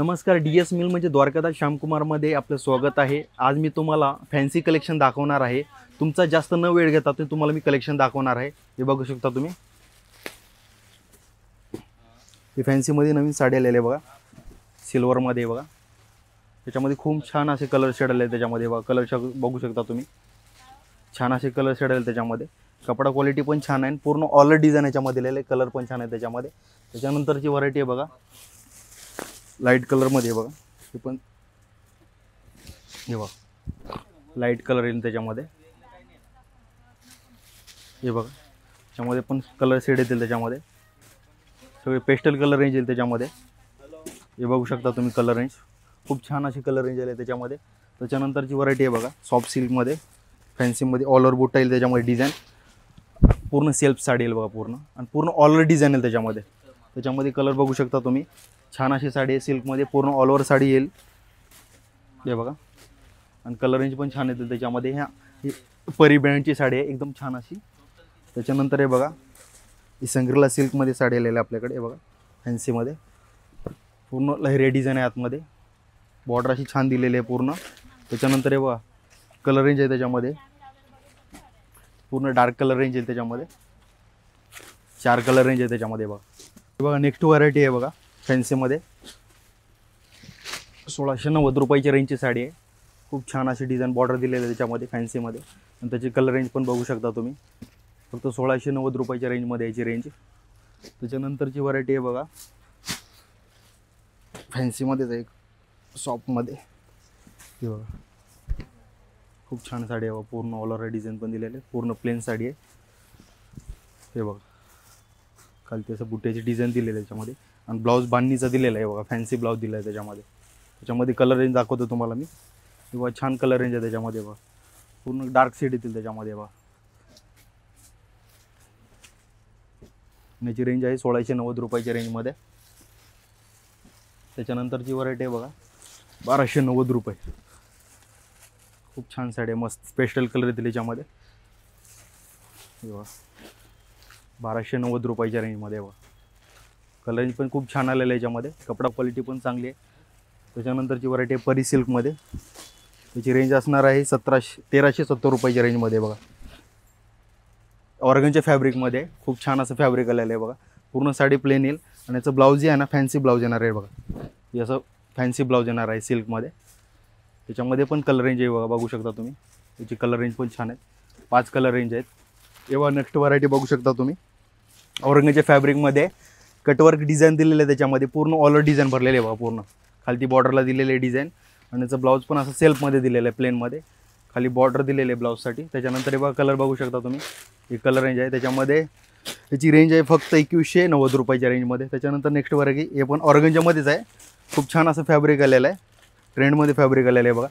नमस्कार, DS mill म्हणजे द्वारकादास श्यामकुमारमध्ये आपलं स्वागत आहे। आज मी तुम्हाला फॅन्सी कलेक्शन दाखवणार आहे। तुमचा जास्त न वेळ घेता तुम्हाला मी कलेक्शन दाखवणार आहे। हे बघू शकता तुम्ही, हे फॅन्सी मध्ये नवीन साडी आलेली आहे बघा, सिल्वर मध्ये बघा। त्याच्यामध्ये खूप छान असे कलर शेड आले, त्याच्यामध्ये बघा कलर बघू शकता तुम्ही, छान असे कलर शेड आले त्याच्यामध्ये। कपडा क्वालिटी पण छान आहे, पूर्ण ऑल डिझाइन याच्यामध्ये दिलेले, कलर पण छान आहे त्याच्यामध्ये। त्याच्यानंतरची व्हरायटी आहे बघा, लाईट कलर मध्ये बघा, हे पण हे बघा लाईट कलर येईल त्याच्यामध्ये। हे बघा त्याच्यामध्ये पण कलर शेड येतील, त्याच्यामध्ये सगळे पेस्टल कलर रेंज येईल त्याच्यामध्ये। हे बघू शकता तुम्ही, कलर रेंज खूप छान अशी कलर रेंज आहे त्याच्यामध्ये। त्याच्यानंतरची व्हरायटी आहे बघा, सॉफ्ट सिल्क मध्ये, फॅन्सी मध्ये, ऑल ओव्हर बुट्टा येईल त्याच्यामध्ये, डिझाइन पूर्ण सेल्फ साडी येईल बघा पूर्ण, आणि पूर्ण ऑल ओव्हर डिझाइन येईल त्याच्यामध्ये। त्याच्यामध्ये कलर बघू शकता तुम्ही, छान अशी साडी आहे सिल्क मध्ये, पूर्ण ऑल ओव्हर साडी येईल हे बघा, आणि कलर रेंज पण छान येतील त्याच्यामध्ये। ह्या परी ब्रँडची साडी आहे, एकदम छान अशी। त्याच्यानंतर हे बघा, ही संग्रीला सिल्क मध्ये साडी आलेली आहे आपल्याकडे, हे बघा फॅन्सी मध्ये, पूर्ण लहरी डिझाइन आहे आतमध्ये, बॉर्डर अशी छान दिलेली आहे पूर्ण। त्याच्यानंतर हे बघा कलर रेंज आहे त्याच्यामध्ये, पूर्ण डार्क कलर रेंज आहे त्याच्यामध्ये, 4 कलर रेंज आहे त्याच्यामध्ये बघा। हे बघा नेक्स्ट व्हरायटी आहे बघा, फॅन्सी मध्ये 1690 रुपयाची रेंजची साडी आहे। खूप छान अशी डिझाइन बॉर्डर दिलेली आहे त्याच्यामध्ये फॅन्सी मध्ये, आणि त्याची कलर रेंज पण बघू शकता तुम्ही, फक्त 1690 रुपयाच्या रेंजमध्ये याची रेंज। त्याच्यानंतरची व्हरायटी आहे बघा, फॅन्सी मध्येच एक सॉफ्टमध्ये, हे बघा खूप छान साडी आहे बघा, पूर्ण ऑल ओव्हर डिझाइन पण दिलेले, पूर्ण प्लेन साडी आहे। हे बघा खाली असं बुट्याची डिझाइन दिलेली आहे त्याच्यामध्ये, आणि ब्लाऊज बांधणीचा दिलेला आहे बघा, फॅन्सी ब्लाऊज दिला आहे त्याच्यामध्ये। त्याच्यामध्ये कलर रेंज दाखवतो तुम्हाला मी, बघा छान कलर रेंज आहे त्याच्यामध्ये बघा, पूर्ण डार्क शेड येतील त्याच्यामध्ये बघा। याची रेंज आहे 1690 रुपयाच्या रेंजमध्ये। त्याच्यानंतरची व्हरायटी आहे बघा, 1290 रुपये, खूप छान साडी आहे, मस्त स्पेशल कलर येतील त्याच्यामध्ये, हे बघा 1290 रुपयाच्या रेंजमध्ये बघा। कलर पण खूप छान आलेला आहे याच्यामध्ये, कपडा क्वालिटी पण चांगली आहे। त्याच्यानंतरची व्हरायटी आहे परी सिल्कमध्ये, त्याची रेंज असणार आहे 1370 रुपयाच्या रेंजमध्ये बघा। ऑर्गनच्या फॅब्रिकमध्ये खूप छान असं फॅब्रिक आलेलं आहे बघा, पूर्ण साडी प्लेन येईल, आणि याचं ब्लाऊज जे आहे ना फॅन्सी ब्लाऊज येणार आहे बघा, हे असं फॅन्सी ब्लाऊज येणार आहे सिल्कमध्ये। त्याच्यामध्ये पण कलर रेंज आहे बघा, बघू शकता तुम्ही, त्याची कलर रेंज पण छान आहे, 5 कलर रेंज आहेत। तेव्हा नेक्स्ट व्हरायटी बघू शकता तुम्ही, ऑर्गनच्या फॅब्रिकमध्ये कटवर्क डिझाइन दिलेलं आहे त्याच्यामध्ये, पूर्ण ऑल ओव्हर डिझाइन भरलेले आहे बघा, पूर्ण खाली बॉर्डरला दिलेले डिझाइन, आणि याचं ब्लाऊज पण असं सेल्फमध्ये दिलेलं आहे, प्लेनमध्ये खाली बॉर्डर दिलेले आहे ब्लाऊजसाठी। त्याच्यानंतर हे बघा कलर बघू शकता तुम्ही, ही कलर रेंज आहे त्याच्यामध्ये, त्याची रेंज आहे फक्त 2190 रुपयाच्या रेंजमध्ये। त्याच्यानंतर नेक्स्ट व्हरायटी, हे पण ऑर्गनच्यामध्येच आहे, खूप छान असं फॅब्रिक आलेलं आहे, ट्रेंडमध्ये फॅब्रिक आलेलं आहे बघा,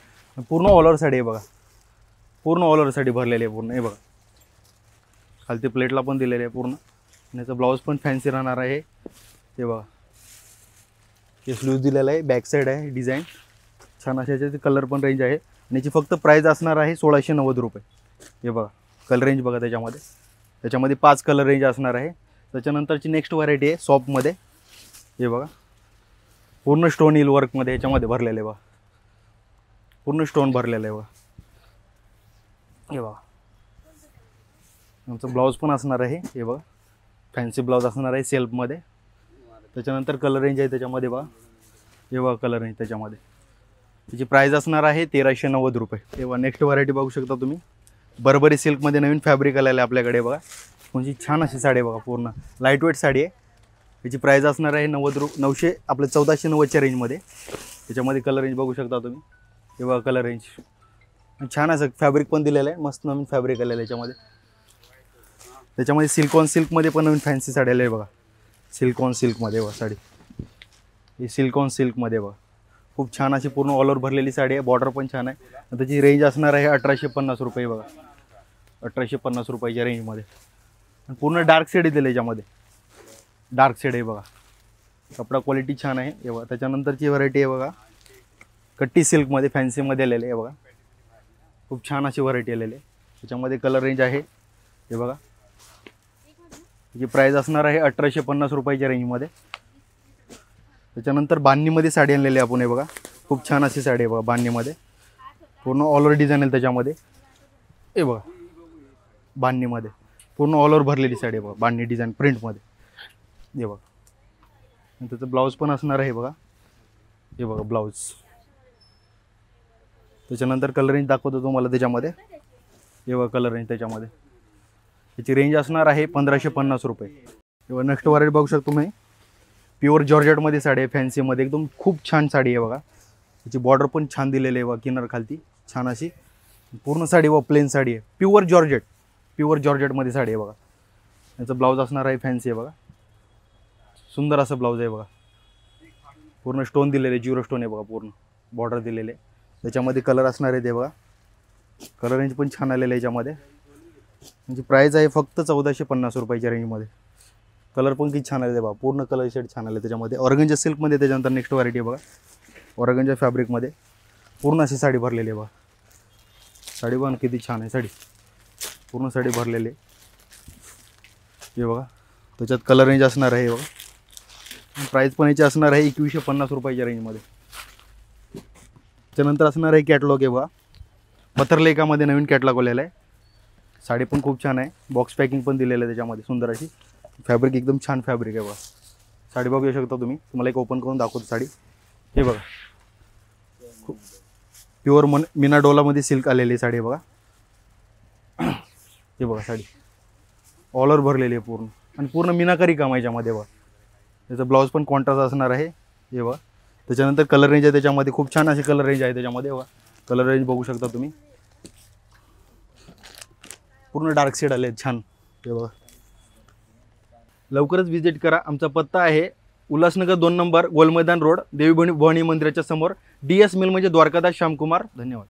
पूर्ण ऑल ओव्हर साडी आहे बघा, पूर्ण ऑल ओव्हर साडी भरलेली आहे पूर्ण, हे बघा खालती प्लेटला पण दिलेले आहे पूर्ण, आणि याचं ब्लाऊज पण फॅन्सी राहणार आहे। हे बघा हे स्लीव्ज दिलेलं आहे, बॅक साईड आहे डिझाइन, छान अशा याच्यात कलर पण रेंज आहे, आणि याची फक्त प्राईस असणार आहे 1690 रुपये। हे बघा कलर रेंज बघा त्याच्यामध्ये 5 कलर रेंज असणार आहे। त्याच्यानंतरची नेक्स्ट व्हरायटी आहे सॉफ्टमध्ये, हे बघा पूर्ण स्टोन हिल वर्कमध्ये ह्याच्यामध्ये भरलेलं आहे बघा, पूर्ण स्टोन भरलेलं आहे बघा। हे बघा आमचं ब्लाऊज पण असणार आहे, हे बघा फॅन्सी ब्लाऊज असणार आहे सेल्फमध्ये। त्याच्यानंतर कलर रेंज आहे त्याच्यामध्ये बघा, हे बघा कलर रेंज त्याच्यामध्ये, त्याची प्राईस असणार आहे 1390 रुपये। तेव्हा नेक्स्ट व्हरायटी बघू शकता तुम्ही, बर्बरी सिल्कमध्ये नवीन फॅब्रिक आलेलं आहे आपल्याकडे बघा, म्हणजे छान अशी साडी आहे बघा, पूर्ण लाईट वेट साडी आहे। याची प्राईस असणार आहे 900 आपलं 1490च्या रेंजमध्ये। त्याच्यामध्ये कलर रेंज बघू शकता तुम्ही, हे बघा कलर रेंज, छान असं फॅब्रिक पण दिलेलं आहे, मस्त नवीन फॅब्रिक आलेलं आहे याच्यामध्ये। त्याच्यामध्ये सिल्कॉन सिल्कमध्ये पण नवीन फॅन्सी साडी आली आहे बघा, सिल्कॉन सिल्कमध्ये बघा साडी, ही सिल्कॉन सिल्कमध्ये बघा, खूप छान अशी पूर्ण ऑल ओव्हर भरलेली साडी आहे, बॉर्डर पण छान आहे। त्याची रेंज असणार आहे 1850 रुपये बघा, 1850 रुपयाच्या रेंजमध्ये, पूर्ण डार्क शेड येतील याच्यामध्ये, डार्क शेड आहे बघा, कपडा क्वालिटी छान आहे हे बघा। त्याच्यानंतरची व्हरायटी आहे बघा, कट्टी सिल्कमध्ये फॅन्सीमध्ये आलेले आहे बघा, खूप छान अशी व्हरायटी आलेली आहे। त्याच्यामध्ये कलर रेंज आहे हे बघा, त्याची प्राईस असणार आहे 1850 रुपयाच्या रेंजमध्ये। त्याच्यानंतर बांधणीमध्ये साडी आणलेली आहे आपण, हे बघा खूप छान अशी साडी आहे बघा बांधणीमध्ये, पूर्ण ऑल ओव्हर डिझाईन आहे त्याच्यामध्ये, हे बघा बांधणीमध्ये पूर्ण ऑल ओव्हर भरलेली साडी आहे बघा बांधणी डिझाईन प्रिंटमध्ये, हे बघा. आणि त्याचं ब्लाऊज पण असणार आहे बघा, हे बघा ब्लाऊज. त्याच्यानंतर कलर रेंज दाखवतो तुम्हाला त्याच्यामध्ये, हे बघा कलर रेंज त्याच्यामध्ये. याची रेंज असणार आहे 1550 रुपये. तेव्हा नेक्स्ट व्हरायटी बघू शकतो तुम्ही, प्युअर जॉर्जेटमध्ये साडी आहे, फॅन्सीमध्ये एकदम खूप छान साडी आहे बघा. याची बॉर्डर पण छान दिलेली आहे बघा, किनार खालती छान अशी पूर्ण साडी व प्लेन साडी आहे, प्युअर जॉर्जेटमध्ये साडी आहे बघा. याचं ब्लाऊज असणार आहे फॅन्सी आहे बघा, सुंदर असं ब्लाऊज आहे बघा. पूर्ण स्टोन दिलेले, जीरो स्टोन आहे बघा, पूर्ण बॉर्डर दिलेले. त्याच्यामध्ये कलर असणार आहे ते बघा, कलर रेंज पण छान आलेलं आहे याच्यामध्ये. म्हणजे प्राईस आहे फक्त 1450 रुपयाच्या रेंजमध्ये. कलर पण किती छान आले बघा, पूर्ण कलर शेड छान आले त्याच्यामध्ये. ऑर्गंजा सिल्कमध्ये त्याच्यानंतर नेक्स्ट व्हरायटी आहे बघा, ऑर्गंजा फॅब्रिकमध्ये पूर्ण अशी साडी भरलेली आहे बघा. साडी पण किती छान आहे, साडी पूर्ण साडी भरलेली आहे हे बघा. त्याच्यात कलर रेंज असणार आहे बघा, प्राईस पण याची असणार आहे 2150 रुपयाच्या रेंजमध्ये. त्यानंतर असणार आहे कॅटलॉग आहे बघा, पथरलेखामध्ये नवीन कॅटलॉग आलेला आहे. साडी पण खूप छान आहे, बॉक्स पॅकिंग पण दिलेलं आहे त्याच्यामध्ये सुंदर अशी. फॅब्रिक एकदम छान फॅब्रिक आहे बघा. साडी बघू शकता तुम्ही, तुम्हाला एक ओपन करून दाखवतो साडी, हे बघा खूप प्युअर मीना डोलामध्ये सिल्क आलेली साडी आहे बघा. हे बघा साडी ऑल ओव्हर भरलेली आहे पूर्ण, आणि पूर्ण मीनाकारी काम आहे याच्यामध्ये बघा. त्याचं ब्लाऊज पण कॉन्ट्रास्ट असणार आहे हे बघा. त्याच्यानंतर कलर रेंज आहे त्याच्यामध्ये, खूप छान अशी कलर रेंज आहे त्याच्यामध्ये बघा. कलर रेंज बघू शकता तुम्ही, पूर्ण डार्क शेड आले छान हे बघा. लवकरच विजिट करा. आमचा पत्ता आहे उल्हासनगर 2 नंबर, गोल मैदान रोड, देवी भवानी मंदिराच्या समोर, DS मिल म्हणजे द्वारकादास श्यामकुमार. धन्यवाद.